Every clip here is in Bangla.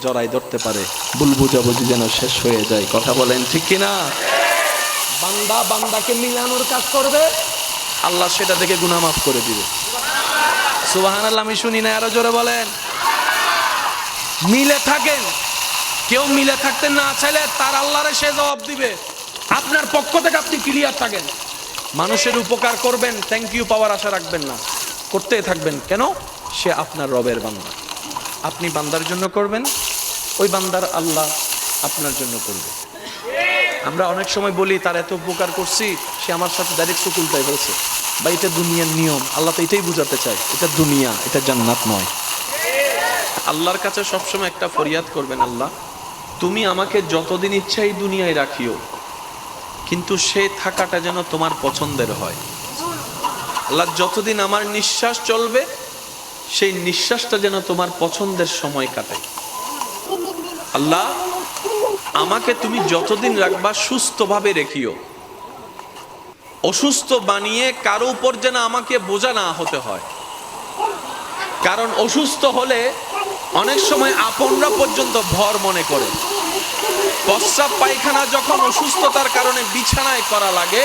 জড়াই ধরতে পারে, ভুল বুঝাবুঝি যেন শেষ হয়ে যায়। কথা বলেন ঠিক কিনা? বান্দা বান্দাকে মিলানোর কাজ করবে, আল্লাহ সেটা থেকে গুনাহ মাফ করে দিবে। সুবহানাল্লাহ। আমি শুনি না, আরো জোরে বলেন। মিলে থাকেন, কেউ মিলে থাকতে না চাইলে তার আল্লাহরে সে জবাব দিবে। আপনার পক্ষ থেকে আপনি ক্লিয়ার থাকেন। মানুষের উপকার করবেন, থ্যাংক ইউ পাওয়ার আশা রাখবেন না, করতে থাকবেন। কেন? সে আপনার রবের বান্দা। আপনি বান্দার জন্য করবেন, ওই বান্দার আল্লাহ আপনার জন্য করবে। আমরা অনেক সময় বলি তার এত উপকার করছি, সে আমার সাথে ডাইরেক্ট চুকুলটাই ফেলছে। বা এটা দুনিয়ার নিয়ম। আল্লাহ তো এটাই বুঝাতে চায়, এটা দুনিয়া, এটা জান্নাত নয়। আল্লাহর কাছে সবসময় একটা ফরিয়াদ করবেন, আল্লাহ তুমি আমাকে যতদিন ইচ্ছা এই দুনিয়ায় রাখিও, কিন্তু সে থাকাটা যেন তোমার পছন্দের হয়। আল্লাহ যতদিন আমার নিঃশ্বাস চলবে, সেই নিঃশ্বাসটা যেন তোমার পছন্দের সময় কাটে। আল্লাহ আমাকে তুমি যতদিন রাখবা সুস্থভাবে রেখিও, অসুস্থ বানিয়ে কারো উপর যেন আমাকে বোঝা না হতে হয়। কারণ অসুস্থ হলে অনেক সময় আপনরা পর্যন্ত ভর মনে করে। প্রস্রাব পায়খানা যখন অসুস্থতার কারণে বিছানায় করা লাগে,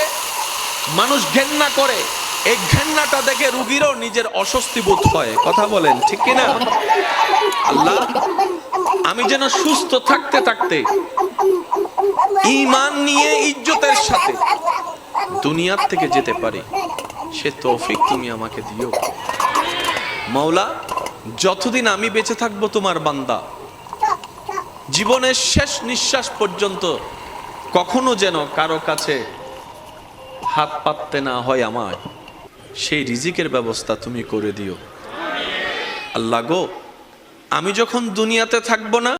মানুষ ঘেন্না করে। এই ঘেন্নাটা দেখে রোগীরও নিজের অস্বস্তি বোধ হয়। কথা বলেন ঠিক কিনা? আল্লাহ আমি যেন সুস্থ থাকতে থাকতে ঈমান নিয়ে ইজ্জতের সাথে দুনিয়ার থেকে যেতে পারি, সে তৌফিক তুমি আমাকে দিও। মাওলা যতদিন আমি বেঁচে থাকবো তোমার বান্দা, জীবনের শেষ নিঃশ্বাস পর্যন্ত কখনো যেন কারো কাছে হাত পাততে না হয় আমার, সেই রিজিকের ব্যবস্থা তুমি করে দিও। আল্লাহ গো, আমি যখন দুনিয়াতে থাকবো না,